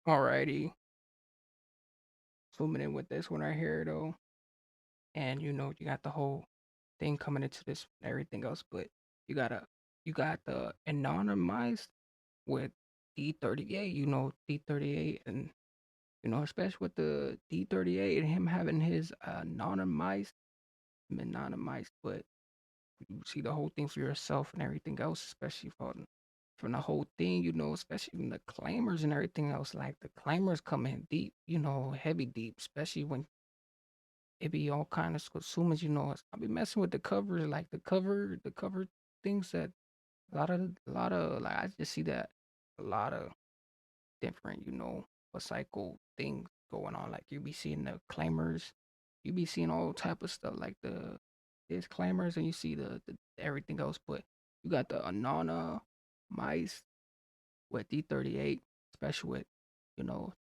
Alrighty, zooming in with this one right here though, and you got the whole thing coming into this and everything else, but you gotta you got the anonymized with D38, D38, and especially with the D38 and him having his anonymized, but you see the whole thing for yourself and everything else, especially from the whole thing, especially from the claimers and everything else. Like the claimers come in deep, heavy deep, especially when it be all kind of consumers, I'll be messing with the covers, like the cover things that a lot of like I just see that a lot of different, cycle things going on. Like you be seeing the claimers, you be seeing all type of stuff like the disclaimers, and you see the everything else. But you got the anonymized with D38, especially with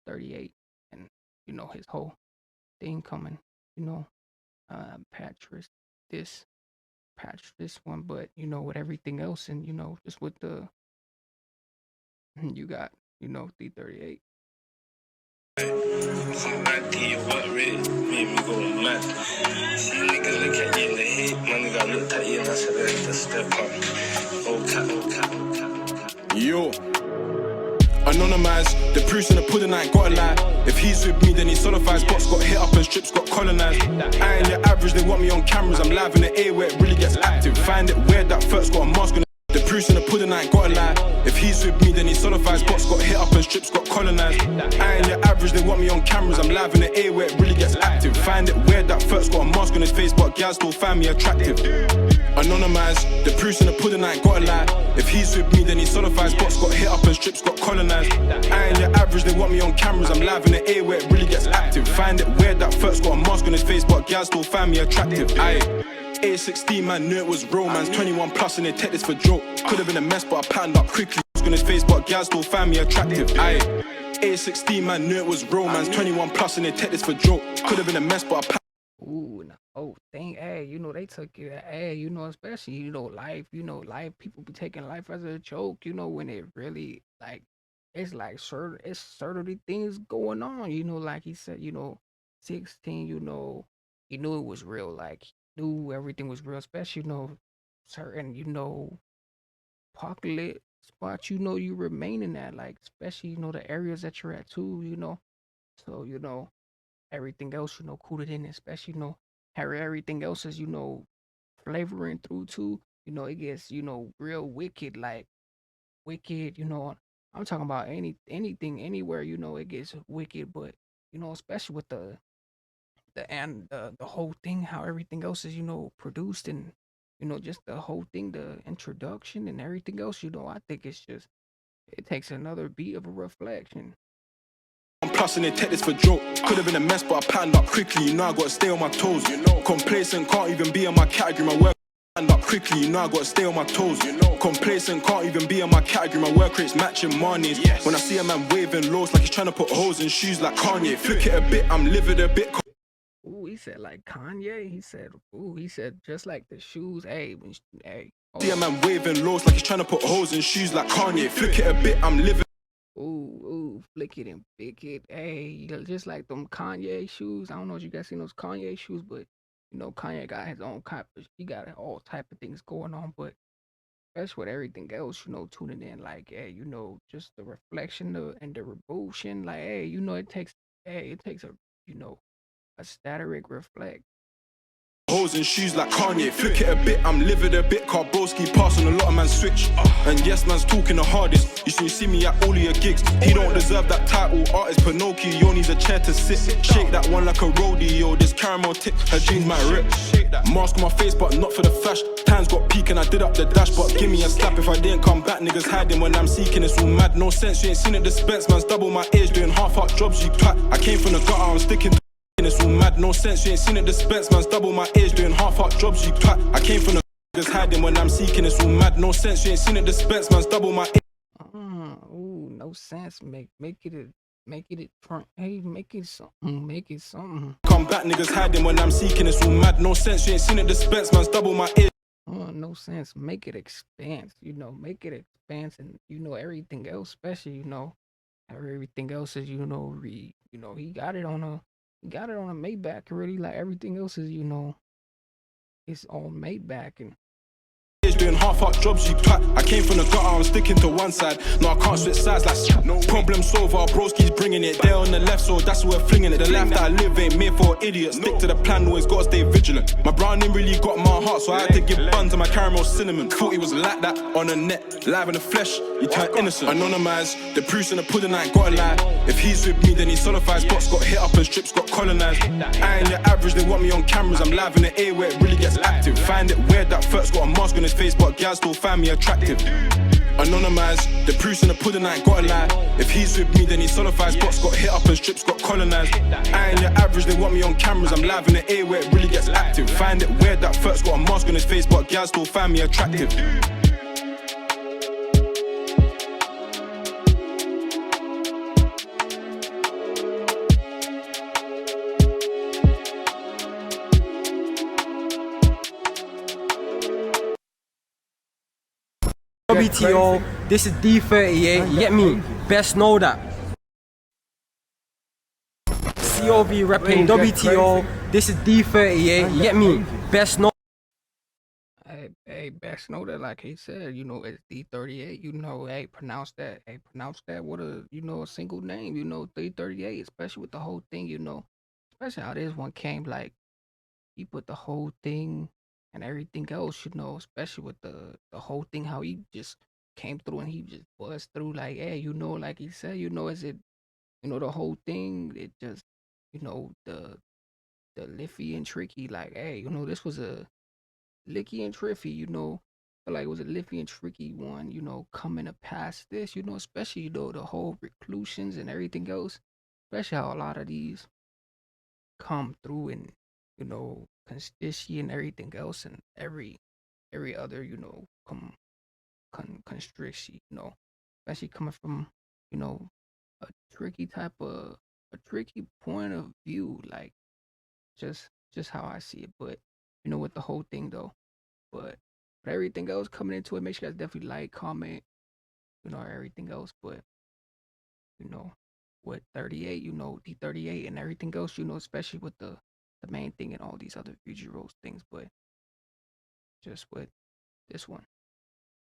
38, and his whole thing coming, you know, patch this patch this one, but with everything else, and just with the you got D38. Some idea what really made me go mad. See niggas look at you in the head, my nigga looked at you and I said, let's just step up. Oh cat, oh cat, oh cat, oh cat. Yo, anonymized, the proof's in the pudding, I ain't gotta lie. If he's with me, then he solidifies. Spots got hit up and strips got colonized. I ain't your average, they want me on cameras. I'm live in the air where it really gets active. Find it weird that first got a mask on it. The proof's in the pudding, I ain't gotta lie. If he's with me, then he solidifies. Spots got hit up and strips got colonized. I ain't your average, they want me on cameras. I'm live in the air where it really gets active. Find it weird that first got a mask on his face, but guys still find me attractive. Anonymized, the proof's in the pudding, I ain't gotta lie. If he's with me, then he solidifies. Spots got hit up and strips got colonized. I ain't your average, they want me on cameras. I'm live in the air where it really gets active. Find it weird that first got a mask on his face, but guys still find me attractive. Aye. A16, man, knew it was real, man's 21 plus and they take this for joke. Could have been a mess, but I patterned up quickly. On his face, but guys still find me attractive. Aye. A16, man, knew it was real, man's 21 plus and they take this for joke. Could have been a mess, but I patterned. Ooh, and the whole thing, hey, they took it, hey, especially, life, people be taking life as a joke, when it really, like, it's like certainly things going on, like he said, 16, he knew it was real, like, he knew everything was real, especially, certain, apocalypse spots, you remain in that, like, especially, the areas that you're at too, so, everything else, cooled it in, especially, how everything else is, flavoring through too, it gets, real wicked, like wicked, I'm talking about anything, anywhere, it gets wicked, but especially with the whole thing, how everything else is, produced and just the whole thing, the introduction and everything else, I think it takes another beat of a reflection. Plus and they take this for joke. Could have been a mess, but I patterned up quickly. I gotta stay on my toes. Complacent, can't even be in my category. My work patterned up quickly. I gotta stay on my toes. Complacent, can't even be in my category. My work rate's matching monies. When I see a man waving lows like he's trying to put holes in shoes like Kanye. Flick it a bit, I'm livid a bit. Ooh, he said like Kanye. He said just like the shoes. Hey. See a man waving lows like he's trying to put holes in shoes like Kanye. Flick it a bit, I'm livid. Ooh, flick it and pick it. Hey, just like them Kanye shoes. I don't know if you guys seen those Kanye shoes, but Kanye got his own type of, he got all type of things going on, but that's with everything else, tuning in, like, hey, just the reflection and the revolution, like, hey, it takes a, a static reflect. Holes in shoes like Kanye, flick it a bit, I'm livid a bit. Carboski passing a lot of man's switch. And yes, man's talking the hardest. You should see me at all of your gigs. He don't deserve that title, artist Pinocchio. You need a chair to sit. Shake that one like a rodeo. This caramel tip, her jeans might rip. Mask on my face, but not for the flash. Times got peak and I did up the dash, but give me a slap if I didn't come back. Niggas hiding when I'm seeking, it's all mad. No sense, you ain't seen it dispense. Man's double my age, doing half-heart jobs, you twat. I came from the gutter, I'm sticking. It's all mad, no sense, you ain't seen it dispense. Man's double my age, doing half-heart jobs, you twat. I came from the niggas hiding when I'm seeking. It's all mad, no sense, you ain't seen it dispense. Man's double my age. Ooh, no sense. Make it front. Hey, make it something. Come back, niggas hiding when I'm seeking. It's all mad, no sense, you ain't seen it dispense. Man's double my age. No sense. Make it expanse. Make it expanse, and everything else, especially everything else is, he got it on a Maybach already. Like everything else is, it's on Maybach and Doing half-heart jobs, you twat. I came from the gutter, I'm sticking to one side. No, I can't switch sides like no problem solver. Broski's bringing it. They're on the left, so that's where we're flinging it. The life that I live ain't made for idiots. Stick to the plan, always gotta stay vigilant. My browning really got my heart, so I had to give bun to my caramel cinnamon. Thought he was like that on the net, live in the flesh. He turned innocent. Anonymized, the proofs in the pudding, I ain't gotta lie. If he's with me, then he solidifies. Box got hit up and strips got colonized. I ain't your average, they want me on cameras. I'm live in the A where it really gets active. Find it weird that first got a mask on his face, but guys still find me attractive. Anonymized, the proofs in the pudding, I ain't gotta lie. If he's with me, then he solidifies. Box got hit up and strips got colonized. I ain't your average, they want me on cameras. I'm live in the A where it really gets active. Find it weird that first got a mask on his face, but guys still find me attractive. WTO, this is D38, you get me? Best know that. COV repping WTO, this is D38, you get me? Best know. Hey, best know that, like he said, it's D38. Hey, pronounce that. Hey, pronounce that with a single name. D38, especially with the whole thing. Especially how this one came. Like he put the whole thing and everything else. Especially with the whole thing, how he just came through and he just buzzed through. Like, hey, like he said, is it, the whole thing. It just, the Liffy and Tricky. Like, hey, this was a Licky and Triffy, feel like it was a Liffy and Tricky one, coming to pass this, especially, the whole reclusions and everything else, especially how a lot of these come through and, constici and everything else and every other, constriction, especially coming from, a tricky a tricky point of view, like just how I see it, but, with the whole thing though. But everything else coming into it, make sure you guys definitely like, comment, everything else. But you know, with 38, D38 and everything else, especially with the main thing and all these other future roles things, but just with this one.